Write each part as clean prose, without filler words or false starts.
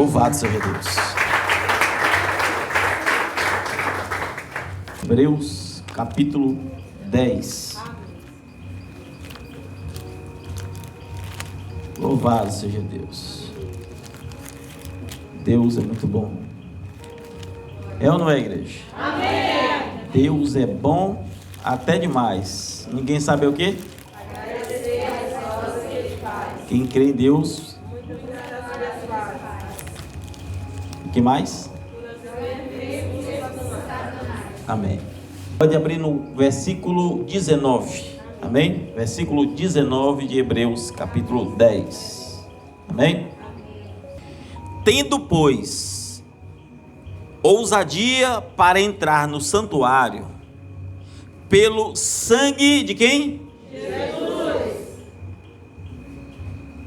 Louvado seja Deus. Hebreus capítulo 10. Louvado seja Deus. Deus é muito bom. É ou não é, igreja? Amém. Deus é bom até demais. Ninguém sabe o quê? Agradecer as obras que Ele faz. Quem crê em Deus. O que mais? Amém. Pode abrir no versículo 19. Amém? Versículo 19 de Hebreus capítulo 10. Amém? Tendo, pois, ousadia para entrar no santuário, pelo sangue de quem? Jesus.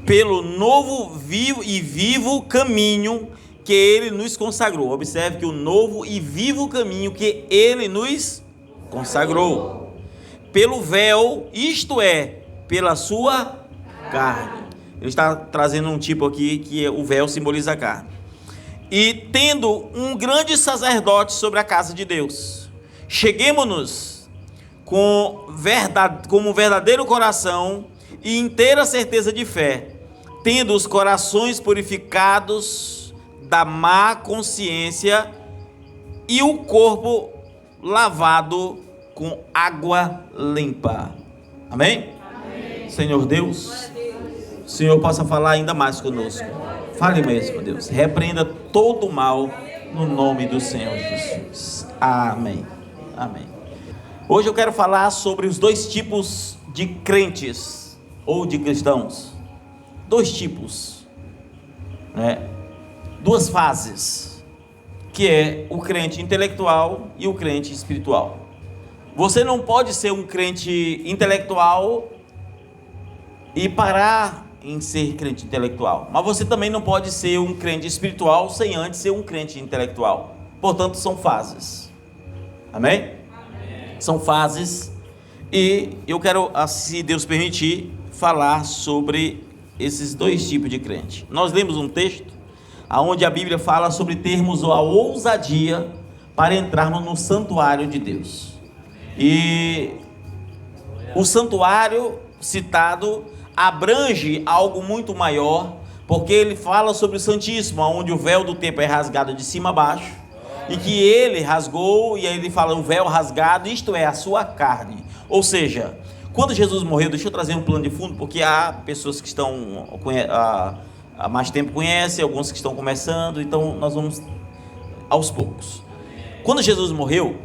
Pelo novo e vivo caminho que Ele nos consagrou. Observe que o novo e vivo caminho que Ele nos consagrou. Pelo véu, isto é, pela sua carne. Ele está trazendo um tipo aqui que o véu simboliza a carne. E tendo um grande sacerdote sobre a casa de Deus, cheguemo-nos com um verdadeiro coração e inteira certeza de fé, tendo os corações purificados da má consciência e o corpo lavado com água limpa. Amém? Amém. Senhor Deus, o Senhor possa falar ainda mais conosco. Fale mesmo, Deus. Repreenda todo o mal no nome do Senhor Jesus. Amém. Amém. Hoje eu quero falar sobre os dois tipos de crentes ou de cristãos. Dois tipos, né? Duas fases, que é o crente intelectual e o crente espiritual. Você não pode ser um crente intelectual e parar em ser crente intelectual, mas você também não pode ser um crente espiritual sem antes ser um crente intelectual. Portanto, são fases. Amém? Amém. São fases, e eu quero, se Deus permitir, falar sobre esses dois tipos de crente. Nós lemos um texto onde a Bíblia fala sobre termos a ousadia para entrarmos no santuário de Deus. E o santuário citado abrange algo muito maior, porque ele fala sobre o Santíssimo, onde o véu do templo é rasgado de cima a baixo, e que ele rasgou, e aí ele fala o véu rasgado, isto é, a sua carne. Ou seja, quando Jesus morreu, deixa eu trazer um plano de fundo, porque há pessoas que estão há mais tempo conhecem, alguns que estão começando, então nós vamos aos poucos. Quando Jesus morreu,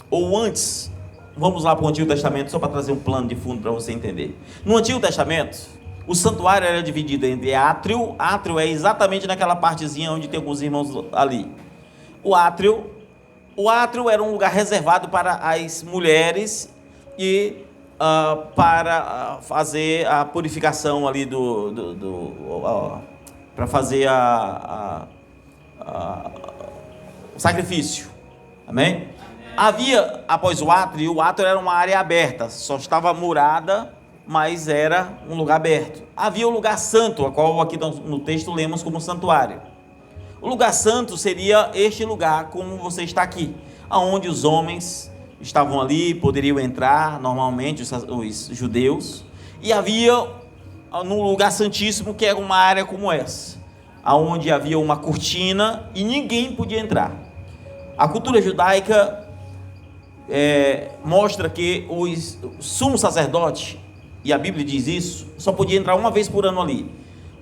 ou antes, vamos lá para o Antigo Testamento, só para trazer um plano de fundo para você entender. No Antigo Testamento, o santuário era dividido entre átrio. Átrio é exatamente naquela partezinha onde tem alguns irmãos ali. O átrio era um lugar reservado para as mulheres e para fazer a purificação ali para fazer o sacrifício. Amém? Havia, após o átrio era uma área aberta, só estava murada, mas era um lugar aberto. Havia o lugar santo, a qual aqui no texto lemos como santuário. O lugar santo seria este lugar, como você está aqui, onde os homens estavam ali, poderiam entrar normalmente, os judeus. E havia no lugar santíssimo, que era uma área como essa, onde havia uma cortina e ninguém podia entrar. A cultura judaica mostra que o sumo sacerdote, e a Bíblia diz isso, só podia entrar uma vez por ano ali.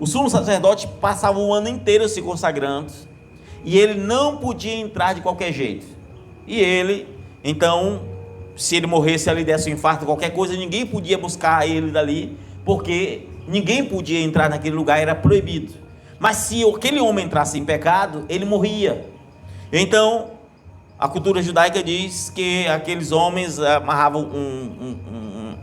O sumo sacerdote passava o ano inteiro se consagrando, e ele não podia entrar de qualquer jeito. E ele, então, se ele morresse ali, desse um infarto, qualquer coisa, ninguém podia buscar ele dali, porque ninguém podia entrar naquele lugar, era proibido. Mas se aquele homem entrasse em pecado, ele morria. Então, a cultura judaica diz que aqueles homens amarravam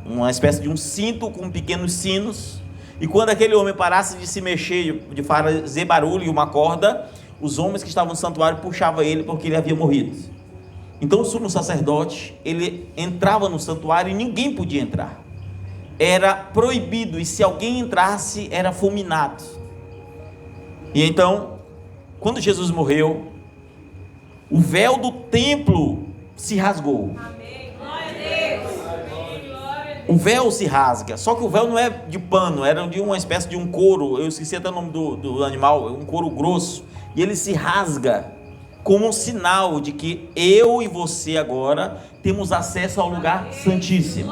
uma espécie de um cinto com pequenos sinos, e quando aquele homem parasse de se mexer, de fazer barulho e uma corda, os homens que estavam no santuário puxavam ele, porque ele havia morrido. Então o sumo sacerdote, ele entrava no santuário e ninguém podia entrar. Era proibido, e se alguém entrasse, era fulminado. E então quando Jesus morreu, o véu do templo se rasgou. O véu se rasga, só que o véu não é de pano, era de uma espécie de um couro, eu esqueci até o nome do animal, um couro grosso, e ele se rasga como um sinal de que eu e você agora temos acesso ao lugar santíssimo.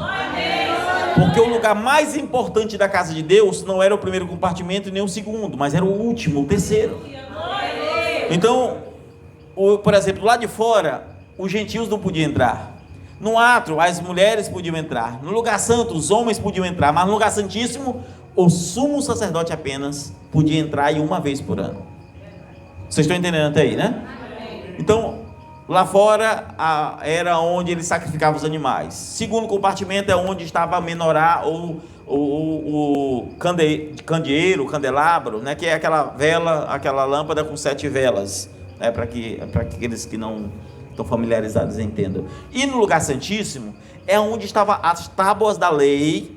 Porque o lugar mais importante da casa de Deus não era o primeiro compartimento e nem o segundo, mas era o último, o terceiro. Então, por exemplo, lá de fora, os gentios não podiam entrar. No átrio, as mulheres podiam entrar. No lugar santo, os homens podiam entrar. Mas no lugar santíssimo, o sumo sacerdote apenas podia entrar uma vez por ano. Vocês estão entendendo até aí, né? Então, lá fora era onde eles sacrificavam os animais. Segundo compartimento é onde estava a menorá ou o candeeiro, o candelabro, né? Que é aquela vela, aquela lâmpada com 7 velas, né? Para aqueles que não estão familiarizados entendam. E no lugar santíssimo é onde estavam as tábuas da lei,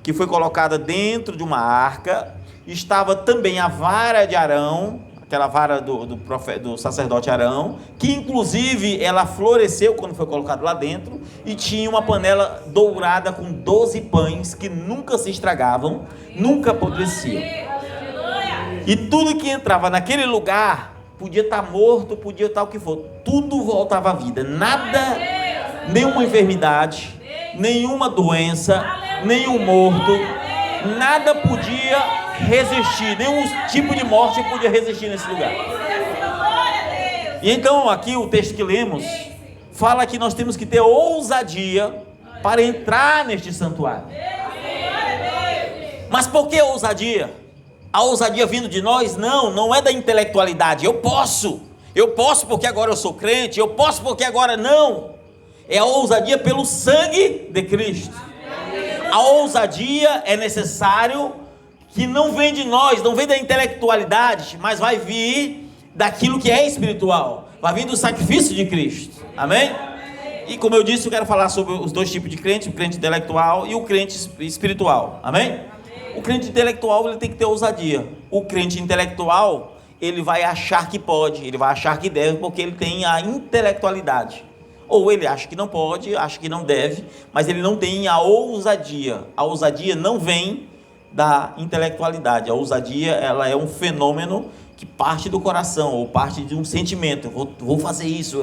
que foi colocada dentro de uma arca. Estava também a vara de Arão, aquela vara do sacerdote Arão, que inclusive ela floresceu quando foi colocado lá dentro, e tinha uma panela dourada com 12 pães que nunca se estragavam, nunca apodreciam. E tudo que entrava naquele lugar podia estar morto, podia estar o que for, tudo voltava à vida. Nada, nenhuma enfermidade, nenhuma doença, nenhum morto, nada podia resistir, nenhum tipo de morte podia resistir nesse lugar. E então aqui o texto que lemos fala que nós temos que ter ousadia para entrar neste santuário. Mas por que ousadia? A ousadia vindo de nós? Não é da intelectualidade. Eu posso porque agora eu sou crente, eu posso porque agora não. É a ousadia pelo sangue de Cristo. A ousadia é necessário que não vem de nós, não vem da intelectualidade, mas vai vir daquilo que é espiritual, vai vir do sacrifício de Cristo. Amém? E como eu disse, eu quero falar sobre os dois tipos de crente, o crente intelectual e o crente espiritual. Amém? O crente intelectual, ele tem que ter ousadia. O crente intelectual, ele vai achar que pode, ele vai achar que deve, porque ele tem a intelectualidade. Ou ele acha que não pode, acha que não deve, mas ele não tem a ousadia. A ousadia não vem da intelectualidade. A ousadia, ela é um fenômeno que parte do coração, ou parte de um sentimento. Eu vou fazer isso.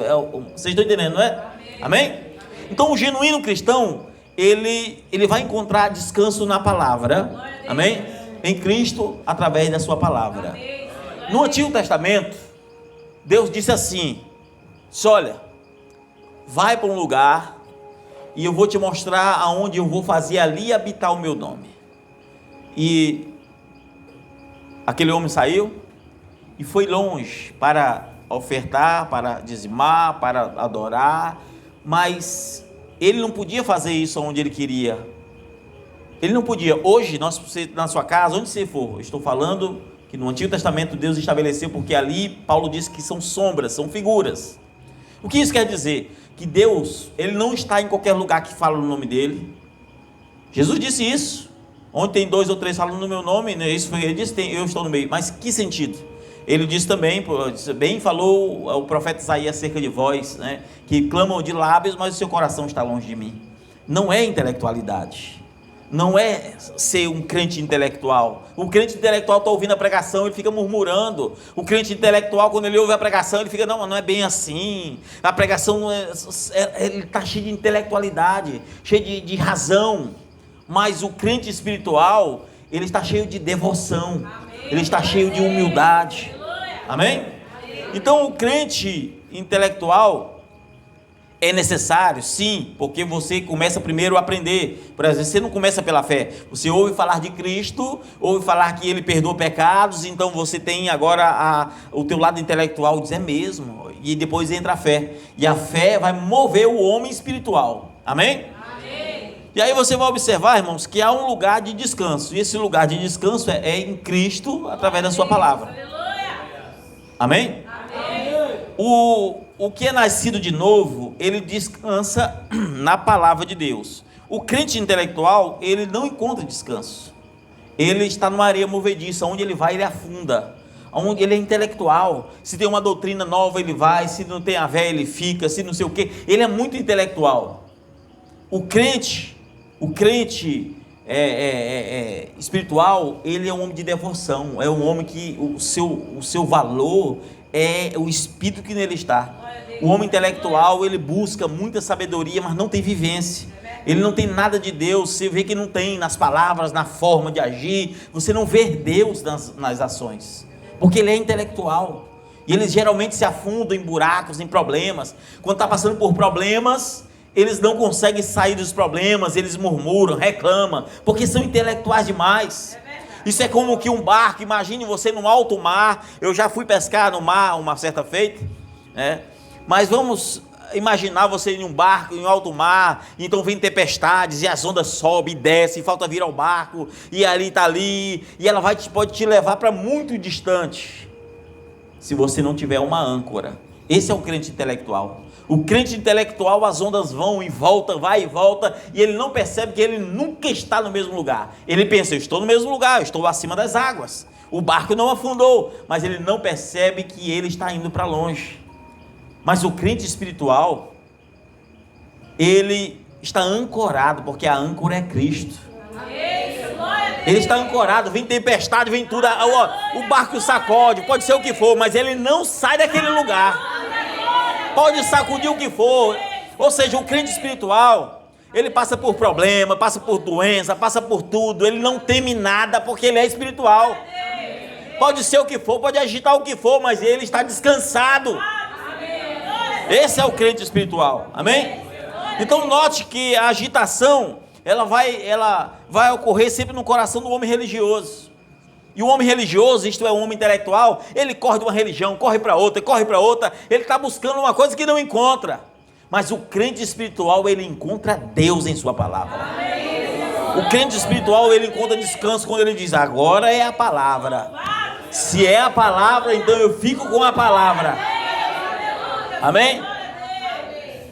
Vocês estão entendendo, não é? Amém? Então o genuíno cristão, ele vai encontrar descanso na palavra, amém? Em Cristo, através da sua palavra. No Antigo Testamento, Deus disse assim: olha, vai para um lugar e eu vou te mostrar aonde eu vou fazer ali habitar o meu nome. E aquele homem saiu e foi longe para ofertar, para dizimar, para adorar, mas ele não podia fazer isso onde ele queria. Ele não podia. Hoje, você na sua casa, onde você for, estou falando que no Antigo Testamento Deus estabeleceu, porque ali Paulo disse que são sombras, são figuras. O que isso quer dizer? Que Deus, ele não está em qualquer lugar que fala o nome dele. Jesus disse isso. Onde tem 2 ou 3 falando no meu nome, né? Isso foi, ele disse, eu estou no meio. Mas que sentido? Ele disse também, bem falou o profeta Isaías acerca de vós, né? Que clamam de lábios, mas o seu coração está longe de mim. Não é intelectualidade. Não é ser um crente intelectual. O crente intelectual está ouvindo a pregação, ele fica murmurando. O crente intelectual, quando ele ouve a pregação, ele fica, não é bem assim. A pregação não ele está cheio de intelectualidade, cheio de razão. Mas o crente espiritual, ele está cheio de devoção. Ele está cheio de humildade. Amém? Então o crente intelectual é necessário, sim, porque você começa primeiro a aprender. Por exemplo, você não começa pela fé. Você ouve falar de Cristo, ouve falar que Ele perdoa pecados, então você tem agora o teu lado intelectual, diz, é mesmo, e depois entra a fé. E a fé vai mover o homem espiritual. Amém? Amém. E aí você vai observar, irmãos, que há um lugar de descanso. E esse lugar de descanso é em Cristo, através da sua palavra. Amém? Amém. O que é nascido de novo, ele descansa na palavra de Deus. O crente intelectual, ele não encontra descanso. Ele está numa areia movediça, onde ele vai, ele afunda. onde ele é intelectual. Se tem uma doutrina nova, ele vai. Se não tem a véia, ele fica. Se não sei o quê. Ele é muito intelectual. O crente espiritual, ele é um homem de devoção. É um homem que o seu valor é o espírito que nele está. O homem intelectual, ele busca muita sabedoria, mas não tem vivência. Ele não tem nada de Deus. Você vê que não tem nas palavras, na forma de agir. Você não vê Deus nas ações, porque ele é intelectual. E eles geralmente se afundam em buracos, em problemas. Quando está passando por problemas, eles não conseguem sair dos problemas. Eles murmuram, reclamam, porque são intelectuais demais. Isso é como que um barco. Imagine você no alto mar. Eu já fui pescar no mar uma certa feita, né? Mas vamos imaginar você em um barco, em alto mar, então vem tempestades, e as ondas sobem e descem, e falta vir ao barco, e ali está ali, e ela pode te levar para muito distante, se você não tiver uma âncora. Esse é o crente intelectual. O crente intelectual, as ondas vão e voltam, vai e volta, e ele não percebe que ele nunca está no mesmo lugar. Ele pensa, eu estou no mesmo lugar, eu estou acima das águas, o barco não afundou, mas ele não percebe que ele está indo para longe. Mas o crente espiritual, ele está ancorado, porque a âncora é Cristo. Ele está ancorado, vem tempestade, vem tudo, o barco sacode, pode ser o que for, mas ele não sai daquele lugar. Pode sacudir o que for. Ou seja, o crente espiritual, ele passa por problema, passa por doença, passa por tudo, ele não teme nada, porque ele é espiritual. Pode ser o que for, pode agitar o que for, mas ele está descansado. Esse é o crente espiritual, amém? Então note que a agitação, ela vai ocorrer sempre no coração do homem religioso. E o homem religioso, isto é, o homem intelectual, ele corre de uma religião, corre para outra, ele está buscando uma coisa que não encontra. Mas o crente espiritual, ele encontra Deus em sua palavra. O crente espiritual, ele encontra descanso quando ele diz, agora é a palavra. Se é a palavra, então eu fico com a palavra. Amém?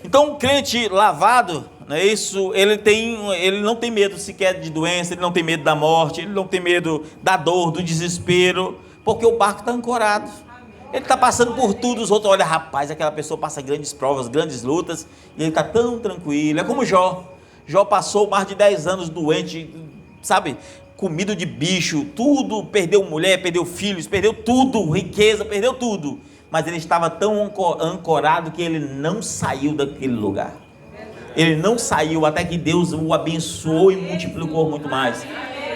Então o crente lavado, não é isso? Ele não tem medo sequer de doença, ele não tem medo da morte, ele não tem medo da dor, do desespero, porque o barco está ancorado. Ele está passando por tudo, os outros olham, rapaz, aquela pessoa passa grandes provas, grandes lutas, e ele está tão tranquilo. É como Jó. Jó passou mais de 10 anos doente, sabe? Comido de bicho, tudo, perdeu mulher, perdeu filhos, perdeu tudo, riqueza, perdeu tudo. Mas ele estava tão ancorado que ele não saiu daquele lugar. Ele não saiu até que Deus o abençoou e multiplicou muito mais.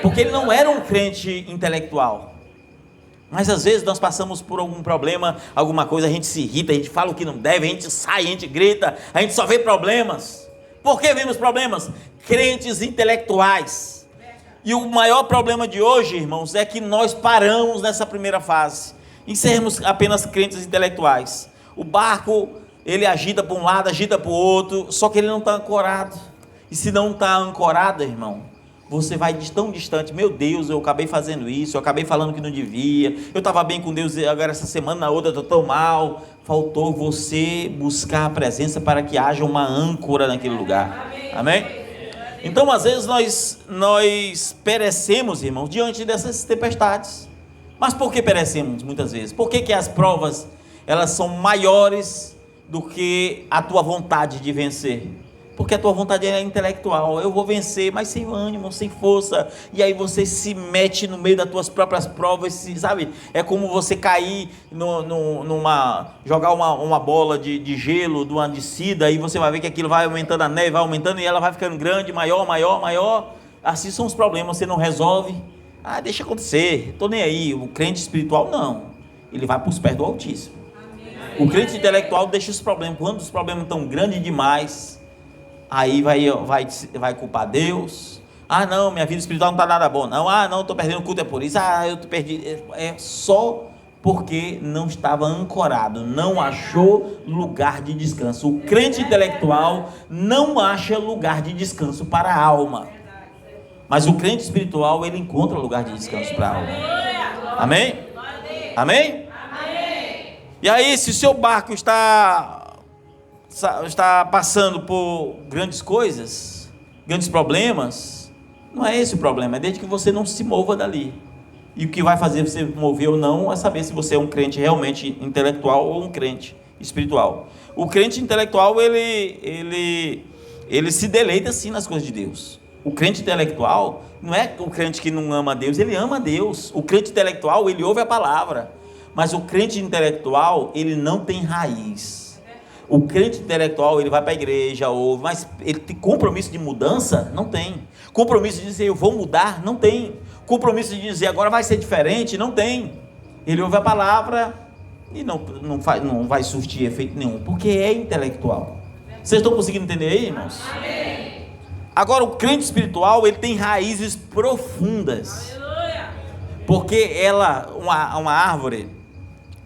Porque ele não era um crente intelectual. Mas às vezes nós passamos por algum problema, alguma coisa, a gente se irrita, a gente fala o que não deve, a gente sai, a gente grita, a gente só vê problemas. Por que vemos problemas? Crentes intelectuais. E o maior problema de hoje, irmãos, é que nós paramos nessa primeira fase em sermos apenas crentes intelectuais. O barco, ele agita para um lado, agita para o outro, só que ele não está ancorado. E se não está ancorado, irmão, você vai tão distante. Meu Deus, eu acabei fazendo isso, eu acabei falando que não devia, eu estava bem com Deus, agora essa semana, na outra eu estou tão mal. Faltou você buscar a presença para que haja uma âncora naquele lugar. Amém? Então às vezes nós perecemos, irmãos, diante dessas tempestades. Mas por que perecemos muitas vezes? Por que as provas, elas são maiores do que a tua vontade de vencer? Porque a tua vontade é intelectual. Eu vou vencer, mas sem ânimo, sem força. E aí você se mete no meio das tuas próprias provas, sabe? É como você cair jogar uma bola de gelo, de uma descida, e você vai ver que aquilo vai aumentando a neve, vai aumentando, e ela vai ficando grande, maior. Assim são os problemas, você não resolve. Deixa acontecer, estou nem aí. O crente espiritual não, ele vai para os pés do Altíssimo. O crente intelectual deixa os problemas. Quando os problemas estão grandes demais, aí vai culpar Deus. Não, minha vida espiritual não está nada bom. Não, estou perdendo o culto, é por isso. Eu perdi. É só porque não estava ancorado, não achou lugar de descanso. O crente intelectual não acha lugar de descanso para a alma. Mas o crente espiritual, ele encontra lugar de descanso para a alma. Amém? Amém? E aí, se o seu barco está passando por grandes coisas, grandes problemas, não é esse o problema, é desde que você não se mova dali. E o que vai fazer você mover ou não é saber se você é um crente realmente intelectual ou um crente espiritual. O crente intelectual, ele se deleita sim nas coisas de Deus. O crente intelectual não é o crente que não ama a Deus, ele ama a Deus. O crente intelectual, ele ouve a palavra, mas o crente intelectual, ele não tem raiz. O crente intelectual, ele vai para a igreja, ouve, mas ele tem compromisso de mudança? Não tem. Compromisso de dizer eu vou mudar? Não tem. Compromisso de dizer agora vai ser diferente? Não tem. Ele ouve a palavra e não vai surtir efeito nenhum, porque é intelectual. Vocês estão conseguindo entender aí, irmãos? Amém. Agora, o crente espiritual, ele tem raízes profundas. Aleluia. Porque uma árvore,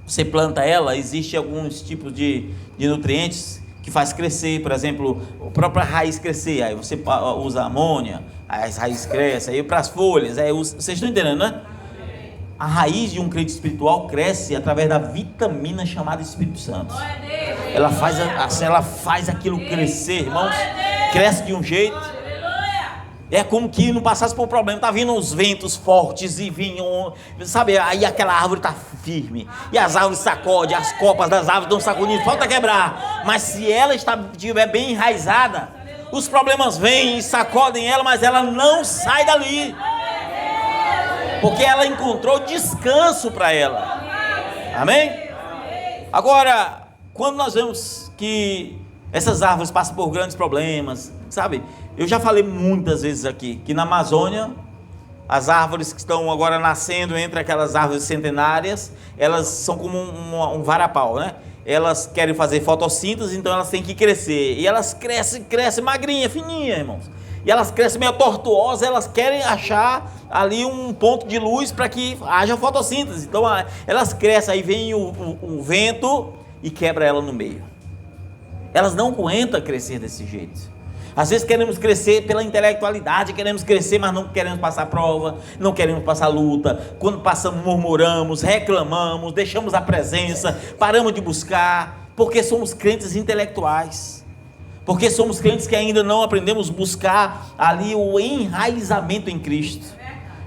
você planta ela, existe alguns tipos de nutrientes que faz crescer, por exemplo, a própria raiz crescer, aí você usa amônia, aí as raízes crescem, aí para as folhas, vocês estão entendendo, né? A raiz de um crente espiritual cresce através da vitamina chamada Espírito Santo. Ela faz aquilo crescer, irmãos, cresce de um jeito. É como que não passasse por problema, tá vindo uns ventos fortes e vinham, sabe, aí aquela árvore está firme, e as árvores sacodem, as copas das árvores estão sacudindo, falta quebrar, mas se ela estiver bem enraizada, os problemas vêm e sacodem ela, mas ela não sai dali, porque ela encontrou descanso para ela, amém? Agora, quando nós vemos que essas árvores passam por grandes problemas, sabe? Eu já falei muitas vezes aqui, que na Amazônia, as árvores que estão agora nascendo entre aquelas árvores centenárias, elas são como um varapau, né? Elas querem fazer fotossíntese, então elas têm que crescer. E elas crescem magrinha, fininha, irmãos. E elas crescem meio tortuosas, elas querem achar ali um ponto de luz para que haja fotossíntese. Então elas crescem, aí vem o vento e quebra ela no meio. Elas não aguentam crescer desse jeito. Às vezes queremos crescer pela intelectualidade, queremos crescer, mas não queremos passar prova, não queremos passar luta. Quando passamos, murmuramos, reclamamos, deixamos a presença, paramos de buscar, porque somos crentes intelectuais. Porque somos crentes que ainda não aprendemos a buscar ali o enraizamento em Cristo.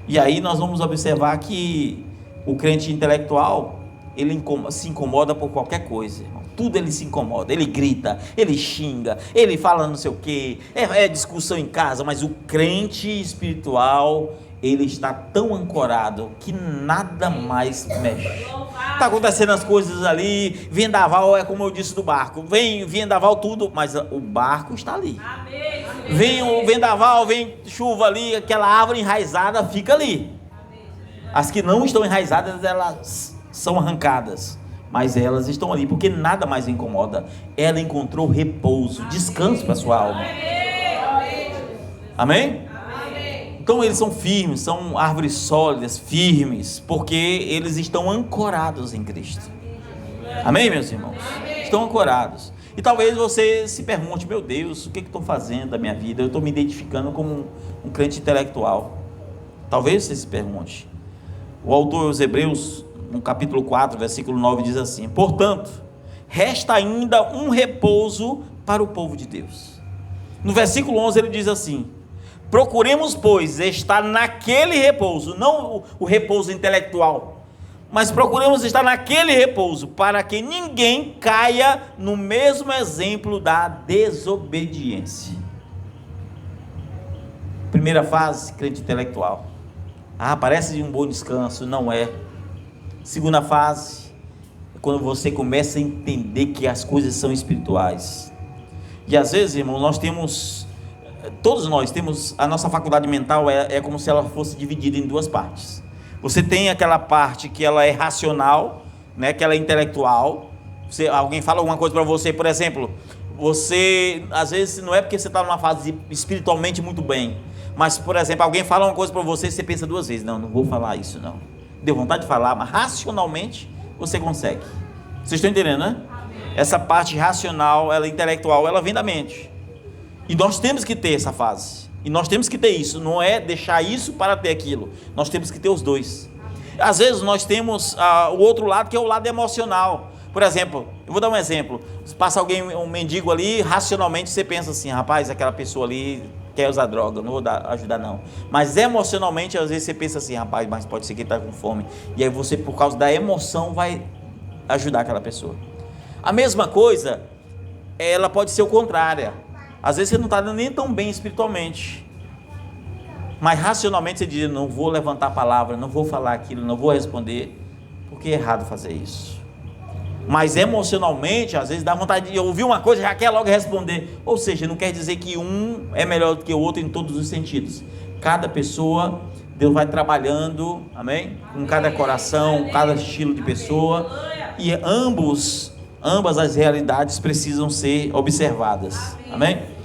E aí nós vamos observar que o crente intelectual, ele se incomoda por qualquer coisa, irmão. Tudo ele se incomoda, ele grita, ele xinga, ele fala não sei o que, é discussão em casa, mas o crente espiritual, ele está tão ancorado que nada mais mexe. Está acontecendo as coisas ali, vendaval é como eu disse do barco, vem vendaval tudo, mas o barco está ali. Vem o vendaval, vem chuva ali, aquela árvore enraizada fica ali. As que não estão enraizadas, elas são arrancadas. Mas elas estão ali, porque nada mais incomoda. Ela encontrou repouso, descanso para sua alma. Amém? Então eles são firmes, são árvores sólidas, firmes, porque eles estão ancorados em Cristo. Amém, meus irmãos? Estão ancorados. E talvez você se pergunte, meu Deus, o que eu estou fazendo da minha vida? Eu estou me identificando como um crente intelectual. Talvez você se pergunte. O autor aos Hebreus, no capítulo 4, versículo 9, diz assim: portanto, resta ainda um repouso para o povo de Deus. No versículo 11 ele diz assim: procuremos, pois, estar naquele repouso, não o repouso intelectual, mas procuremos estar naquele repouso, para que ninguém caia no mesmo exemplo da desobediência. Primeira fase, crente intelectual. Parece um bom descanso, não é. Segunda fase, é quando você começa a entender que as coisas são espirituais. E às vezes, irmão, todos nós temos, a nossa faculdade mental é como se ela fosse dividida em duas partes. Você tem aquela parte que ela é racional, né, que ela é intelectual. Alguém fala alguma coisa para você, por exemplo, você, às vezes, não é porque você está numa fase espiritualmente muito bem, mas, por exemplo, alguém fala uma coisa para você e você pensa duas vezes: não vou falar isso não. Deu vontade de falar, mas racionalmente você consegue. Vocês estão entendendo, né? Essa parte racional, ela intelectual, ela vem da mente. E nós temos que ter essa fase. E nós temos que ter isso. Não é deixar isso para ter aquilo. Nós temos que ter os dois. Às vezes nós temos o outro lado, que é o lado emocional. Por exemplo, eu vou dar um exemplo. Passa alguém, um mendigo ali, racionalmente você pensa assim: rapaz, aquela pessoa ali quer usar droga, não vou ajudar não. Mas emocionalmente, às vezes você pensa assim, rapaz, mas pode ser que ele está com fome. E aí você, por causa da emoção, vai ajudar aquela pessoa. A mesma coisa, ela pode ser o contrário. Às vezes você não está nem tão bem espiritualmente, mas racionalmente você diz, não vou levantar a palavra, não vou falar aquilo, não vou responder, porque é errado fazer isso. Mas emocionalmente, às vezes dá vontade de ouvir uma coisa e já quer logo responder. Ou seja, não quer dizer que um é melhor do que o outro em todos os sentidos. Cada pessoa, Deus vai trabalhando, amém? Com cada coração, cada estilo de pessoa. E ambas as realidades precisam ser observadas, amém?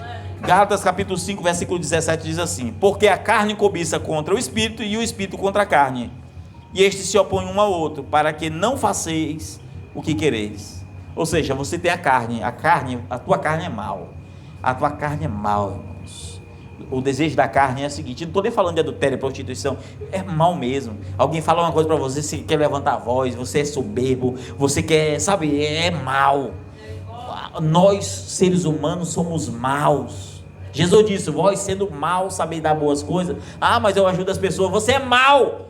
Gálatas capítulo 5, versículo 17 diz assim: porque a carne cobiça contra o espírito e o espírito contra a carne, e estes se opõem um ao outro, para que não façais o que quereis. Ou seja, você tem a tua carne é mal, a tua carne é mal, irmãos. O desejo da carne é o seguinte, não estou nem falando de adultério, prostituição, é mal mesmo. Alguém fala uma coisa para você, você quer levantar a voz, você é soberbo, você quer, sabe, é mal. Nós, seres humanos, somos maus. Jesus disse, vós sendo mal, sabeis dar boas coisas. Ah, mas eu ajudo as pessoas, você é mal.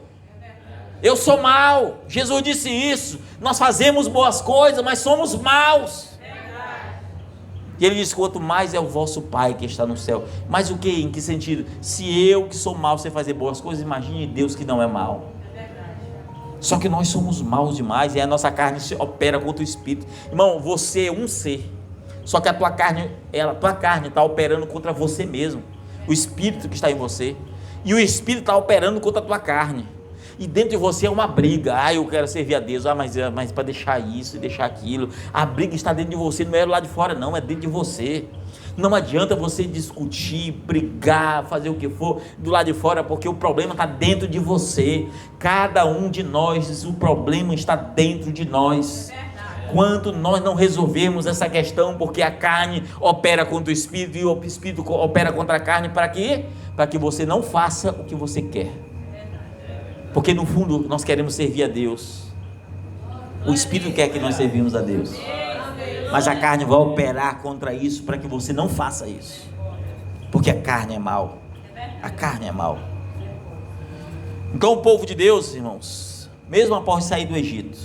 Eu sou mau. Jesus disse isso. Nós fazemos boas coisas, mas somos maus. E ele diz, quanto mais é o vosso Pai que está no céu. Mas o que? Em que sentido? Se eu que sou mau sei fazer boas coisas, imagine Deus que não é mau. Só que nós somos maus demais, e a nossa carne opera contra o espírito. Irmão, você é um ser, só que a tua carne está operando contra você mesmo. O espírito que está em você, e o espírito está operando contra a tua carne. E dentro de você é uma briga. Ah, eu quero servir a Deus. Ah, mas para deixar isso e deixar aquilo. A briga está dentro de você, não é lá de fora não, é dentro de você. Não adianta você discutir, brigar, fazer o que for do lado de fora, porque o problema está dentro de você. Cada um de nós, o problema está dentro de nós. Quando nós não resolvermos essa questão, porque a carne opera contra o espírito e o espírito opera contra a carne, para quê? Para que você não faça o que você quer. Porque no fundo nós queremos servir a Deus. O espírito quer que nós servimos a Deus, mas a carne vai operar contra isso para que você não faça isso, porque a carne é mal. A carne é mal. Então o povo de Deus, irmãos, mesmo após sair do Egito,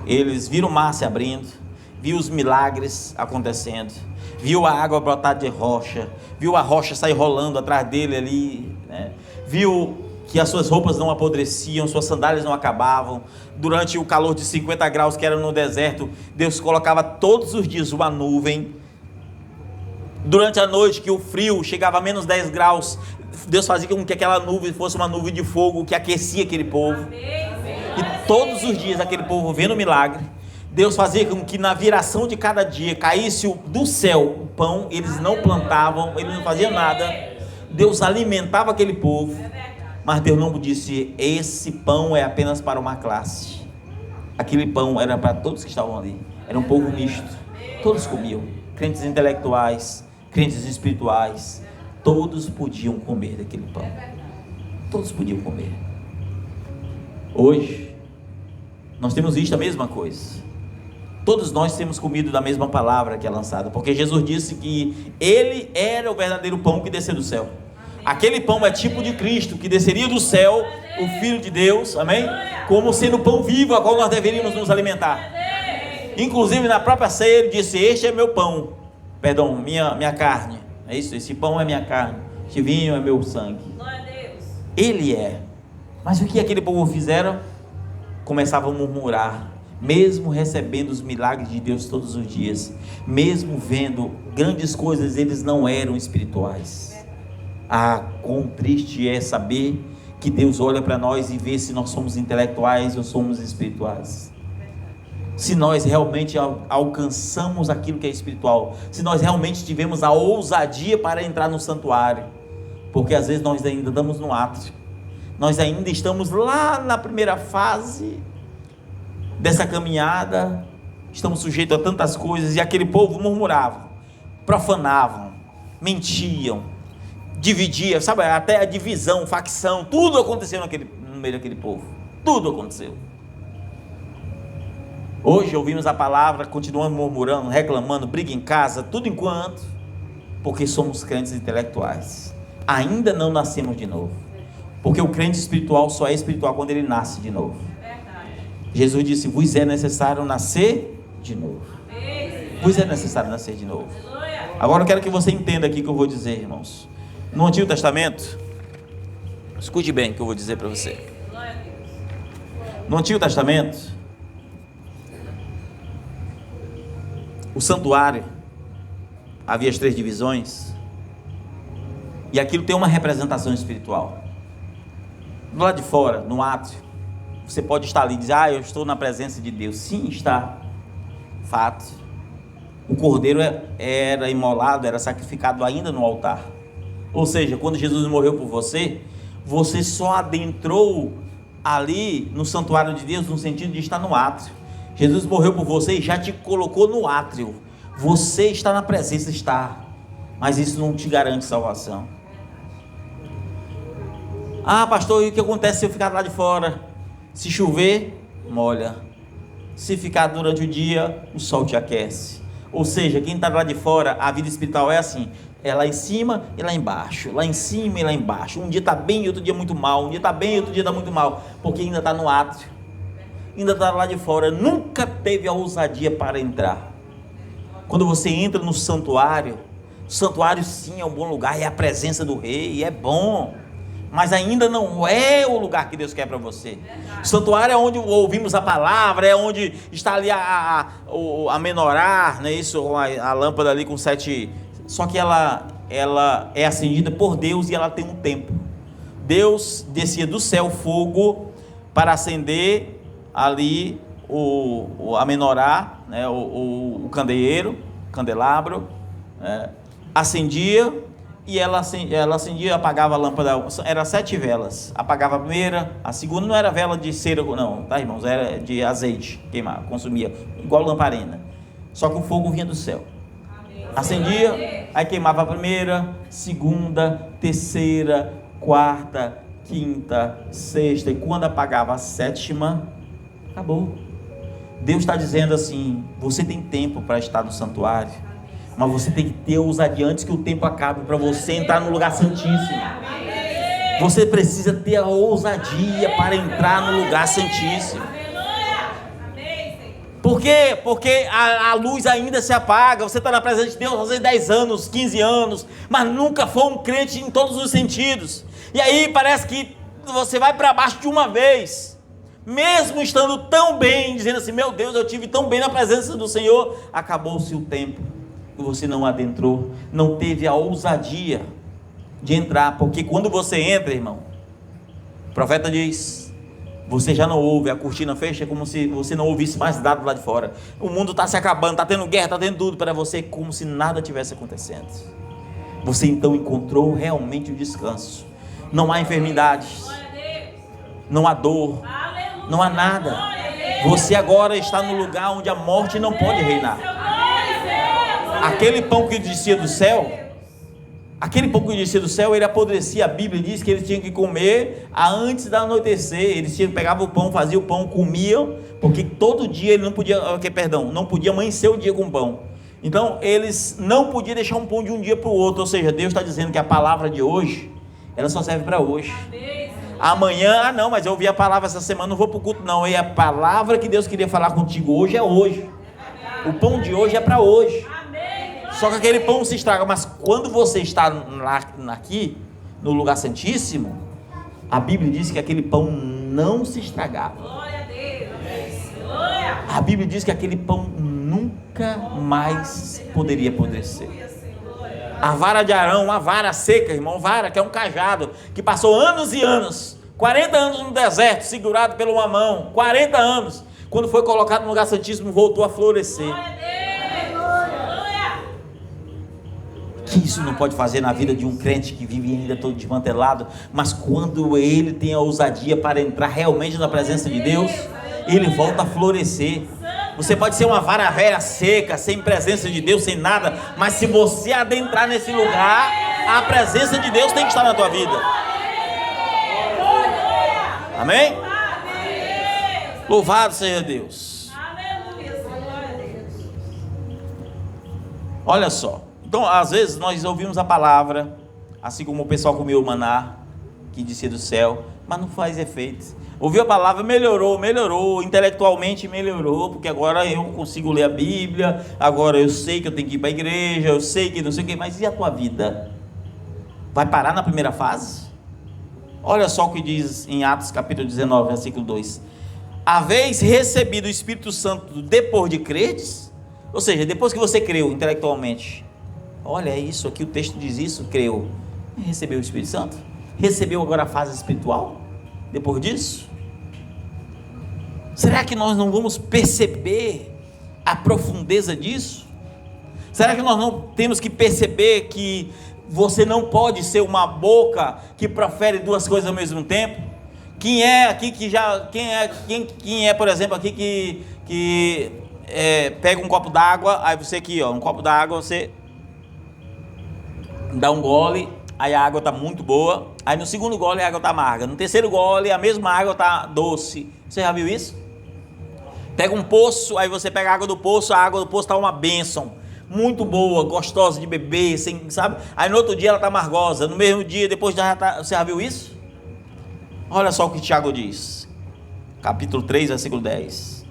eles viram o mar se abrindo, viu os milagres acontecendo, viu a água brotar de rocha, viu a rocha sair rolando atrás dele ali, né? Viu que as suas roupas não apodreciam, suas sandálias não acabavam. Durante o calor de 50 graus que era no deserto, Deus colocava todos os dias uma nuvem. Durante a noite que o frio chegava a menos 10 graus, Deus fazia com que aquela nuvem fosse uma nuvem de fogo que aquecia aquele povo. E todos os dias aquele povo vendo o milagre, Deus fazia com que na viração de cada dia caísse do céu o pão. Eles não plantavam, eles não faziam nada. Deus alimentava aquele povo. Mas Deus não disse, esse pão é apenas para uma classe. Aquele pão era para todos que estavam ali. Era um povo misto. Todos comiam. Crentes intelectuais, crentes espirituais. Todos podiam comer daquele pão. Todos podiam comer. Hoje, nós temos visto a mesma coisa. Todos nós temos comido da mesma palavra que é lançada. Porque Jesus disse que Ele era o verdadeiro pão que desceu do céu. Aquele pão é tipo de Cristo, que desceria do céu, o Filho de Deus, amém? Como sendo o pão vivo, a qual nós deveríamos nos alimentar. Inclusive na própria ceia ele disse, este é meu pão, perdão, minha carne. É isso, esse pão é minha carne, este vinho é meu sangue. Ele é. Mas o que aquele povo fizeram? Começavam a murmurar, mesmo recebendo os milagres de Deus todos os dias, mesmo vendo grandes coisas, eles não eram espirituais. Ah, quão triste é saber que Deus olha para nós e vê se nós somos intelectuais ou somos espirituais. Se nós realmente alcançamos aquilo que é espiritual, se nós realmente tivemos a ousadia para entrar no santuário, porque às vezes nós ainda estamos no átrio, nós ainda estamos lá na primeira fase dessa caminhada, estamos sujeitos a tantas coisas, e aquele povo murmurava, profanavam, mentiam, dividia, sabe, até a divisão, facção, tudo aconteceu no meio daquele povo, tudo aconteceu. Hoje ouvimos a palavra, continuamos murmurando, reclamando, briga em casa, tudo enquanto Porque somos crentes intelectuais. Ainda não nascemos de novo. Porque o crente espiritual só é espiritual quando ele nasce de novo. Jesus disse: vos é necessário nascer de novo. Vos é necessário nascer de novo. Agora eu quero que você entenda aqui o que eu vou dizer, irmãos. No Antigo Testamento, escute bem o que eu vou dizer para você. No Antigo Testamento, o santuário, havia as 3 divisões, e aquilo tem uma representação espiritual. Do lado de fora, no átrio, você pode estar ali e dizer: eu estou na presença de Deus. Sim, está. Fato. O cordeiro era imolado, era sacrificado ainda no altar. Ou seja, quando Jesus morreu por você, você só adentrou ali no santuário de Deus no sentido de estar no átrio. Jesus morreu por você e já te colocou no átrio. Você está na presença, está. Mas isso não te garante salvação. Pastor, e o que acontece se eu ficar lá de fora? Se chover, molha. Se ficar durante o dia, o sol te aquece. Ou seja, quem está lá de fora, a vida espiritual é assim: é lá em cima e lá embaixo, lá em cima e lá embaixo. Um dia está bem e outro dia muito mal. Um dia está bem e outro dia está muito mal. Porque ainda está no átrio, ainda está lá de fora. Nunca teve a ousadia para entrar. Quando você entra no santuário, o santuário sim é um bom lugar, é a presença do rei, é bom. Mas ainda não é o lugar que Deus quer para você. O santuário é onde ouvimos a palavra, é onde está ali a menorá, não é isso? A lâmpada ali com 7. Só que ela é acendida por Deus e ela tem um tempo. Deus descia do céu fogo para acender ali a menorá, né? o candelabro, acendia. E ela acendia, apagava a lâmpada. Era 7 velas. Apagava a primeira, a segunda não era vela de cera, não, tá, irmãos? Era de azeite, queimava, consumia, igual lamparina. Só que o fogo vinha do céu. Acendia, aí queimava a primeira, segunda, terceira, quarta, quinta, sexta. E quando apagava a 7ª, acabou. Deus está dizendo assim: você tem tempo para estar no santuário, mas você tem que ter ousadia antes que o tempo acabe para você entrar no lugar santíssimo. Você precisa ter a ousadia para entrar no lugar santíssimo. Por quê? Porque a luz ainda se apaga. Você está na presença de Deus às vezes 10 anos, 15 anos, mas nunca foi um crente em todos os sentidos. E aí parece que você vai para baixo de uma vez, mesmo estando tão bem, dizendo assim: meu Deus, eu tive tão bem na presença do Senhor. Acabou-se o tempo. Você não adentrou, não teve a ousadia de entrar, porque quando você entra, irmão, o profeta diz: você já não ouve, a cortina fecha, é como se você não ouvisse mais nada lá de fora. O mundo está se acabando, está tendo guerra, está tendo tudo para você, como se nada tivesse acontecendo. Você então encontrou realmente o descanso. Não há enfermidades, não há dor, não há nada. Você agora está no lugar onde a morte não pode reinar. Aquele pão que descia do céu, ele apodrecia. A Bíblia diz que eles tinham que comer antes da anoitecer. Eles pegavam o pão, faziam o pão, comiam, porque todo dia ele não podia amanhecer o dia com pão. Então eles não podiam deixar um pão de um dia para o outro. Ou seja, Deus está dizendo que a palavra de hoje, ela só serve para hoje. Amanhã, não, mas eu ouvi a palavra essa semana, não vou para o culto não. E a palavra que Deus queria falar contigo hoje é hoje. O pão de hoje é para hoje. Só que aquele pão se estraga. Mas quando você está aqui no lugar santíssimo, a Bíblia diz que aquele pão não se estragava. A Bíblia diz que aquele pão nunca mais poderia apodrecer. A vara de Arão, uma vara seca, irmão, vara que é um cajado, que passou anos e anos, 40 anos no deserto, segurado pela uma mão, 40 anos, quando foi colocado no lugar santíssimo, voltou a florescer. Que isso não pode fazer na vida de um crente que vive ainda todo desmantelado, mas quando ele tem a ousadia para entrar realmente na presença de Deus, ele volta a florescer. Você pode ser uma vara velha seca, sem presença de Deus, sem nada, mas se você adentrar nesse lugar, a presença de Deus tem que estar na tua vida. Amém? Louvado seja Deus. Olha só, Então, às vezes, nós ouvimos a palavra, assim como o pessoal comeu o maná, que descia do céu, mas não faz efeito. Ouviu a palavra, melhorou, intelectualmente melhorou, porque agora eu consigo ler a Bíblia, agora eu sei que eu tenho que ir para a igreja, eu sei que não sei o que, mas e a tua vida? Vai parar na primeira fase? Olha só o que diz em Atos capítulo 19, versículo 2. Haveis recebido o Espírito Santo depois de credes? Ou seja, depois que você creu intelectualmente. Olha, é isso aqui, o texto diz isso, creu. Recebeu o Espírito Santo? Recebeu agora a fase espiritual? Depois disso? Será que nós não vamos perceber a profundeza disso? Será que nós não temos que perceber que você não pode ser uma boca que profere duas coisas ao mesmo tempo? Quem é aqui que já, quem é, por exemplo, aqui que pega um copo d'água, aí você aqui, ó, um copo d'água, você dá um gole, aí a água está muito boa, aí no segundo gole a água está amarga, no terceiro gole a mesma água está doce. Você já viu isso? Pega um poço, aí você pega a água do poço está uma bênção, muito boa, gostosa de beber, sabe? Aí no outro dia ela está amargosa, no mesmo dia, depois você já viu isso? Olha só o que Tiago diz, capítulo 3, versículo 10.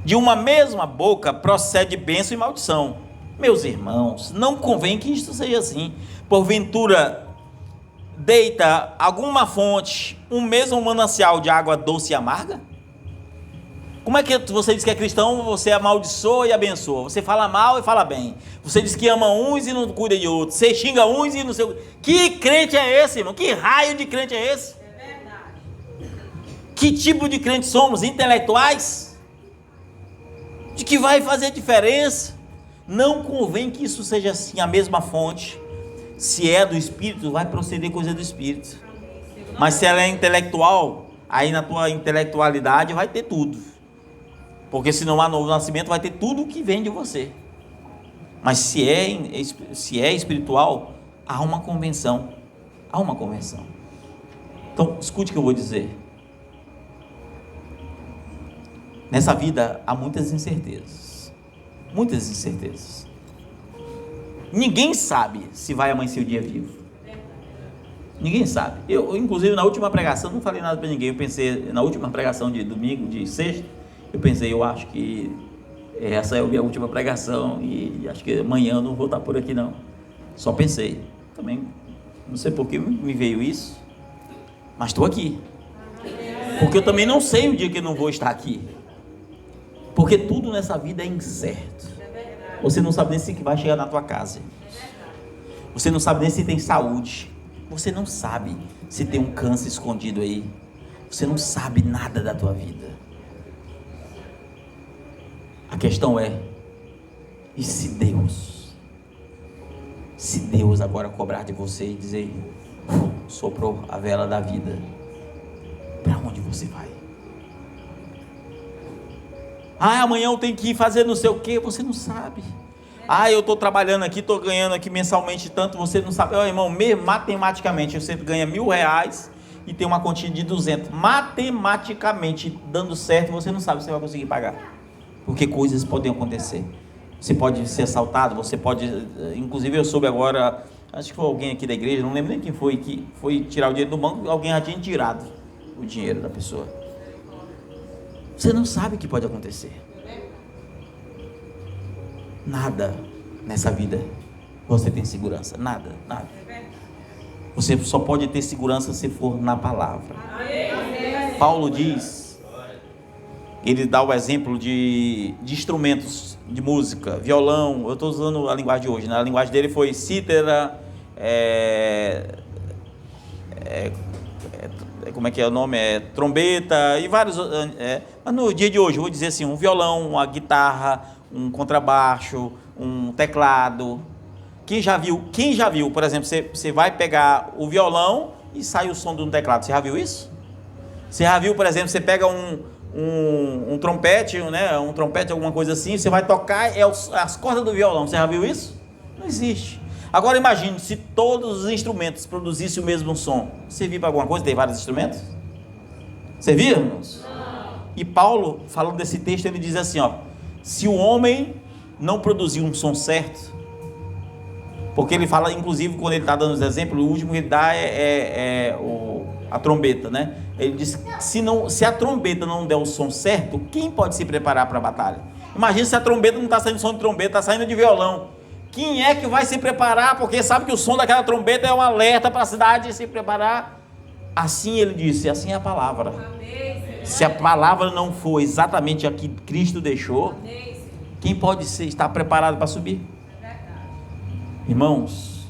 De uma mesma boca procede bênção e maldição. Meus irmãos, não convém que isto seja assim. Porventura, deita alguma fonte, um mesmo manancial de água doce e amarga? Como é que você diz que é cristão, você amaldiçoa e abençoa? Você fala mal e fala bem. Você diz que ama uns e não cuida de outros. Você xinga uns e não sei o que. Que crente é esse, irmão? Que raio de crente é esse? É verdade. Que tipo de crente somos? Intelectuais? De que vai fazer diferença? Não convém que isso seja assim, a mesma fonte. Se é do Espírito, vai proceder coisa do Espírito. Mas se ela é intelectual, aí na tua intelectualidade vai ter tudo. Porque se não há novo nascimento, vai ter tudo o que vem de você. Mas se é espiritual, há uma convenção. Há uma convenção. Então, escute o que eu vou dizer. Nessa vida há muitas incertezas. Muitas incertezas. Ninguém sabe se vai amanhecer o dia vivo. Ninguém sabe. Eu, inclusive, na última pregação, não falei nada para ninguém. Eu pensei, na última pregação de domingo, de sexta, eu pensei, eu acho que essa é a minha última pregação e acho que amanhã eu não vou estar por aqui não. Só pensei. Também, não sei por que me veio isso, mas estou aqui. Porque eu também não sei o dia que eu não vou estar aqui. Porque tudo nessa vida é incerto. Você não sabe nem se vai chegar na tua casa. Você não sabe nem se tem saúde. Você não sabe se tem um câncer escondido aí. Você não sabe nada da tua vida. A questão é, e se Deus agora cobrar de você e dizer, soprou a vela da vida, para onde você vai? Amanhã eu tenho que ir fazer não sei o que, você não sabe. Eu estou trabalhando aqui, estou ganhando aqui mensalmente tanto, você não sabe. Irmão, mesmo matematicamente, você ganha R$1.000 e tem uma quantia de 200. Matematicamente, dando certo, você não sabe se você vai conseguir pagar. Porque coisas podem acontecer. Você pode ser assaltado, você pode... Inclusive eu soube agora, acho que foi alguém aqui da igreja, não lembro nem quem foi, que foi tirar o dinheiro do banco, alguém já tinha tirado o dinheiro da pessoa. Você não sabe o que pode acontecer. Nada nessa vida você tem segurança. Nada. Você só pode ter segurança se for na palavra. Paulo diz, ele dá o exemplo de instrumentos de música, violão. Eu estou usando a linguagem de hoje, né? A linguagem dele foi cítara, como é que é o nome? Trombeta e vários. Mas no dia de hoje, eu vou dizer assim: um violão, uma guitarra, um contrabaixo, um teclado. Quem já viu, por exemplo, você vai pegar o violão e sai o som de um teclado. Você já viu isso? Você já viu, por exemplo, você pega um trompete, né? Um trompete, alguma coisa assim, você vai tocar, as cordas do violão. Você já viu isso? Não existe. Agora imagine se todos os instrumentos produzissem o mesmo som. Você viu para alguma coisa? Tem vários instrumentos? Você viu, irmãos? E Paulo, falando desse texto, ele diz assim, ó: se o homem não produzir um som certo, Porque ele fala, inclusive, quando ele está dando os exemplos, o último que ele dá a trombeta, né? Ele diz que se a trombeta não der o som certo, quem pode se preparar para a batalha? Imagina se a trombeta não está saindo som de trombeta, está saindo de violão. Quem é que vai se preparar? Porque sabe que o som daquela trombeta é um alerta para a cidade se preparar. Assim ele disse, assim é a palavra. Se a palavra não for exatamente a que Cristo deixou, quem pode estar preparado para subir? Irmãos,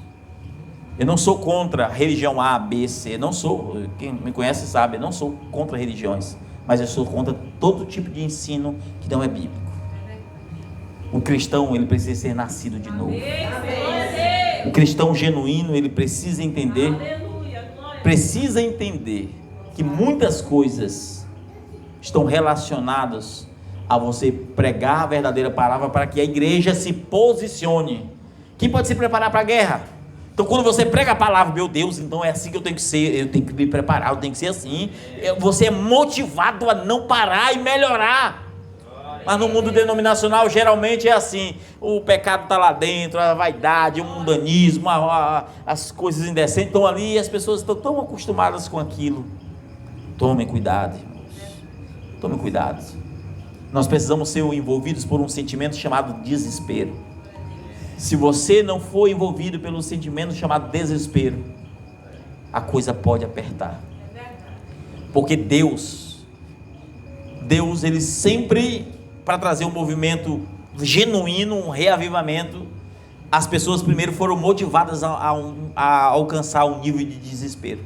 eu não sou contra a religião A, B, C, não sou, quem me conhece sabe, eu não sou contra religiões, mas eu sou contra todo tipo de ensino que não é bíblico. O cristão, ele precisa ser nascido de novo. O cristão genuíno, ele precisa entender que muitas coisas estão relacionadas a você pregar a verdadeira palavra para que a igreja se posicione. Quem pode se preparar para a guerra? Então quando você prega a palavra, meu Deus, então é assim que eu tenho que ser, eu tenho que me preparar, eu tenho que ser assim. Você é motivado a não parar e melhorar. Mas no mundo denominacional geralmente é assim, o pecado está lá dentro, a vaidade, o mundanismo, as coisas indecentes estão ali e as pessoas estão tão acostumadas com aquilo. Tomem cuidado, irmãos, tomem cuidado. Nós precisamos ser envolvidos por um sentimento chamado desespero. Se você não for envolvido pelo sentimento chamado desespero, a coisa pode apertar. Porque Deus, ele sempre, para trazer um movimento genuíno, um reavivamento, as pessoas primeiro foram motivadas a alcançar um nível de desespero.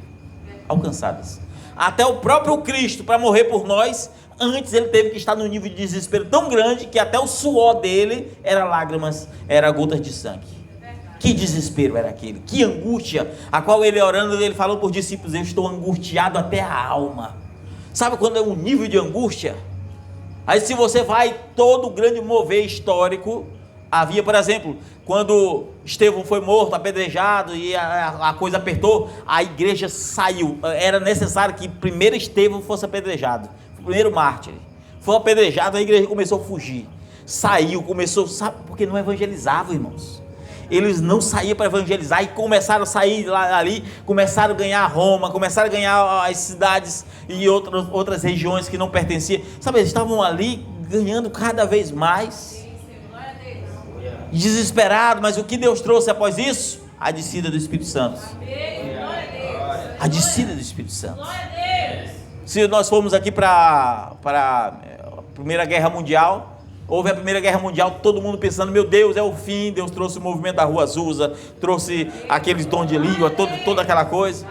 Alcançadas. Até o próprio Cristo, para morrer por nós, antes ele teve que estar num nível de desespero tão grande que até o suor dele era lágrimas, era gotas de sangue. Que desespero era aquele, que angústia, a qual ele orando, ele falou por discípulos, eu estou angustiado até a alma. Sabe quando é um nível de angústia? Aí se você vai, todo o grande mover histórico, havia, por exemplo, quando Estevão foi morto, apedrejado, e a coisa apertou, a igreja saiu, era necessário que primeiro Estevão fosse apedrejado, o primeiro mártir, foi apedrejado, a igreja começou a fugir, saiu, começou, sabe, porque não evangelizavam, irmãos, eles não saíam para evangelizar, e começaram a sair ali, começaram a ganhar Roma, começaram a ganhar as cidades, e outras regiões que não pertenciam, sabe, eles estavam ali, ganhando cada vez mais, desesperado, mas o que Deus trouxe após isso? A descida do Espírito Santo. A descida do Espírito Santo. Se nós formos aqui para a Primeira Guerra Mundial, houve a Primeira Guerra Mundial, todo mundo pensando, meu Deus, é o fim, Deus trouxe o movimento da Rua Azusa, trouxe aqueles dons de língua, toda aquela coisa.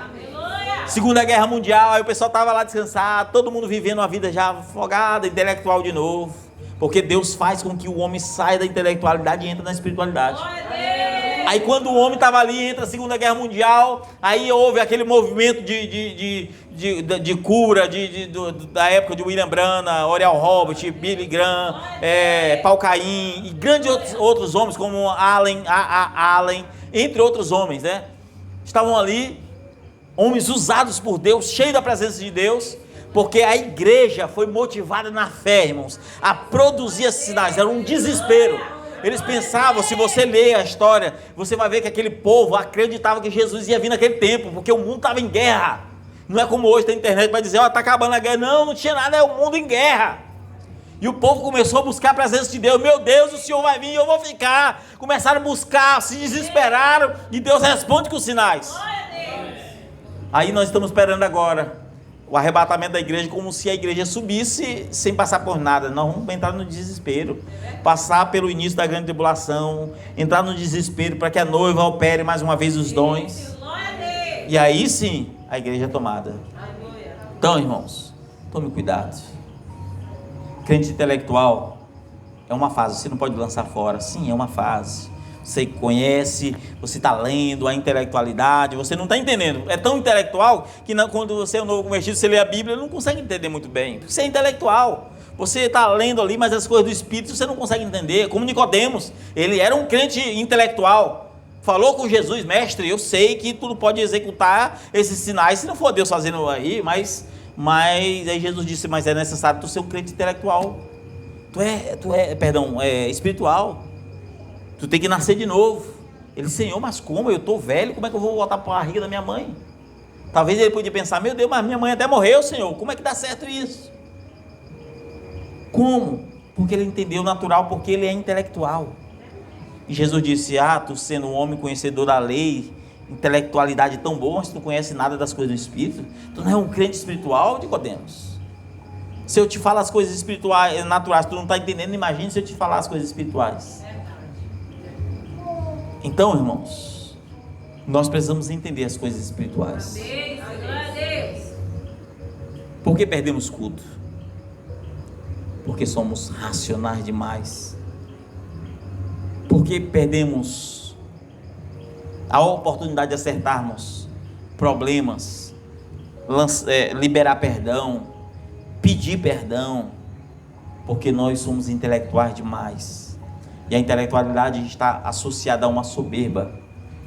Segunda Guerra Mundial, aí o pessoal estava lá descansado, todo mundo vivendo uma vida já afogada, intelectual de novo. Porque Deus faz com que o homem saia da intelectualidade e entre na espiritualidade. Aí quando o homem estava ali, entra a Segunda Guerra Mundial, aí houve aquele movimento de cura, da época de William Branham, Oriel Robert, Billy Graham, Paul Caim, e grandes outros homens como Allen, entre outros homens, né? Estavam ali, homens usados por Deus, cheios da presença de Deus, porque a igreja foi motivada na fé, irmãos, a produzir esses sinais, era um desespero. Eles pensavam, se você ler a história, você vai ver que aquele povo acreditava que Jesus ia vir naquele tempo, porque o mundo estava em guerra. Não é como hoje tem internet para dizer, está acabando a guerra. Não tinha nada, é o mundo em guerra. E o povo começou a buscar a presença de Deus. Meu Deus, o Senhor vai vir, eu vou ficar. Começaram a buscar, se desesperaram, e Deus responde com sinais. Aí nós estamos esperando agora o arrebatamento da igreja, como se a igreja subisse sem passar por nada. Nós vamos entrar no desespero, passar pelo início da grande tribulação, entrar no desespero para que a noiva opere mais uma vez os dons, e aí sim a igreja é tomada. Então, irmãos, tome cuidado. Crente intelectual é uma fase, você não pode lançar fora. Sim, é uma fase. Você conhece, você está lendo a intelectualidade, você não está entendendo. É tão intelectual que quando você é um novo convertido, você lê a Bíblia, não consegue entender muito bem. Porque você é intelectual. Você está lendo ali, mas as coisas do Espírito você não consegue entender. Como Nicodemos, ele era um crente intelectual. Falou com Jesus, mestre, eu sei que tu não pode executar esses sinais, se não for Deus fazendo aí, mas aí Jesus disse, mas é necessário tu ser um crente intelectual. Tu é espiritual. Tu tem que nascer de novo. Ele, Senhor, mas como? Eu estou velho, como é que eu vou voltar para a barriga da minha mãe? Talvez ele podia pensar, meu Deus, mas minha mãe até morreu, Senhor, como é que dá certo isso? Como? Porque ele entendeu o natural, porque ele é intelectual. E Jesus disse, tu sendo um homem conhecedor da lei, intelectualidade tão boa, mas tu não conhece nada das coisas do Espírito, tu não é um crente espiritual, Nicodemos. Se eu te falar as coisas espirituais, naturais, tu não está entendendo, imagine se eu te falar as coisas espirituais. Então, irmãos, nós precisamos entender as coisas espirituais. Por que perdemos culto? Porque somos racionais demais. Porque perdemos a oportunidade de acertarmos problemas, liberar perdão, pedir perdão, porque nós somos intelectuais demais. E a intelectualidade está associada a uma soberba,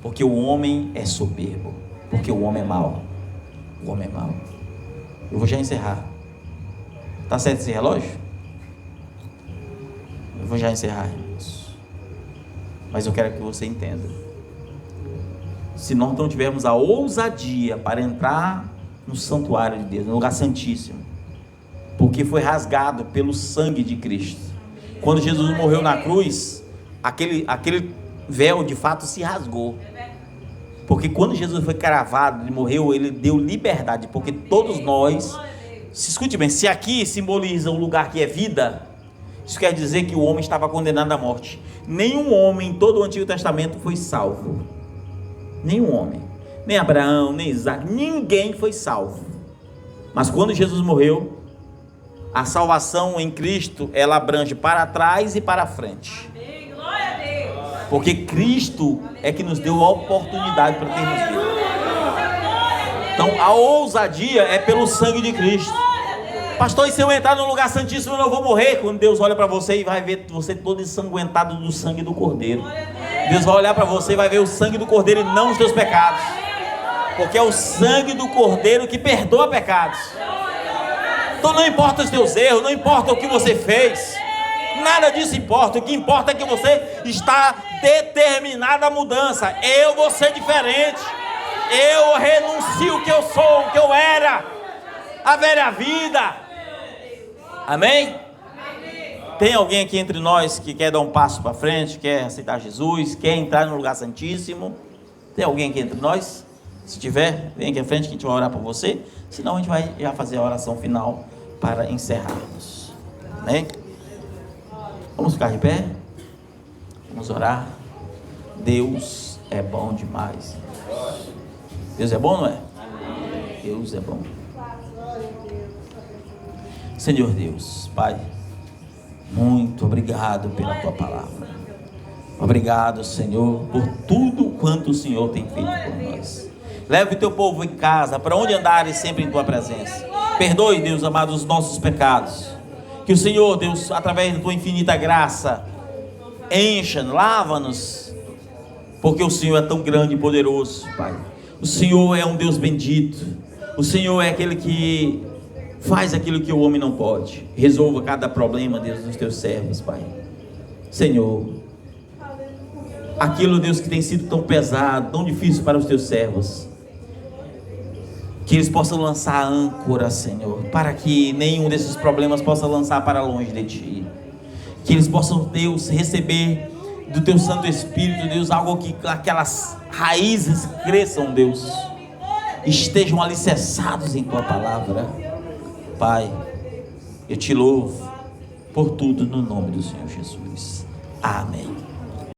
porque o homem é soberbo, porque o homem é mau. O homem é mau. Eu vou já encerrar. Tá certo esse relógio? Eu vou já encerrar, irmãos. Mas eu quero que você entenda. Se nós não tivermos a ousadia para entrar no santuário de Deus, no lugar santíssimo, porque foi rasgado pelo sangue de Cristo. Quando Jesus morreu na cruz, aquele véu de fato se rasgou. Porque quando Jesus foi cravado, ele morreu, ele deu liberdade, porque todos nós, se escute bem, se aqui simboliza um lugar que é vida, isso quer dizer que o homem estava condenado à morte. Nenhum homem em todo o Antigo Testamento foi salvo. Nenhum homem, nem Abraão, nem Isaac, ninguém foi salvo. Mas quando Jesus morreu, a salvação em Cristo, ela abrange para trás e para frente. Porque Cristo é que nos deu a oportunidade para termos vida. Então a ousadia é pelo sangue de Cristo. Pastor, e se eu entrar no lugar santíssimo eu não vou morrer? Quando Deus olha para você e vai ver você todo ensanguentado do sangue do Cordeiro. Deus vai olhar para você e vai ver o sangue do Cordeiro e não os teus pecados. Porque é o sangue do Cordeiro que perdoa pecados. Então não importa os teus erros, não importa o que você fez, nada disso importa. O que importa é que você está determinado à mudança. Eu vou ser diferente. Eu renuncio o que eu sou, o que eu era, a velha vida. Amém? Tem alguém aqui entre nós que quer dar um passo para frente, quer aceitar Jesus, quer entrar no lugar santíssimo? Tem alguém aqui entre nós? Se tiver, vem aqui à frente que a gente vai orar por você. Senão a gente vai já fazer a oração final para encerrarmos. Amém? Vamos ficar de pé? Vamos orar. Deus é bom demais. Deus é bom, não é? Deus é bom. Senhor Deus, Pai, muito obrigado pela Tua palavra. Obrigado, Senhor, por tudo quanto o Senhor tem feito por nós. Leve o Teu povo em casa, para onde andares sempre em Tua presença. Perdoe, Deus amado, os nossos pecados. Que o Senhor, Deus, através da Tua infinita graça, encha, lava-nos, porque o Senhor é tão grande e poderoso, Pai. O Senhor é um Deus bendito. O Senhor é aquele que faz aquilo que o homem não pode. Resolva cada problema, Deus, dos Teus servos, Pai. Senhor, aquilo, Deus, que tem sido tão pesado, tão difícil para os Teus servos, que eles possam lançar a âncora, Senhor, para que nenhum desses problemas possa lançar para longe de Ti. Que eles possam, Deus, receber do Teu Santo Espírito, Deus, algo que aquelas raízes cresçam, Deus, estejam alicerçados em Tua palavra. Pai, eu Te louvo por tudo no nome do Senhor Jesus. Amém.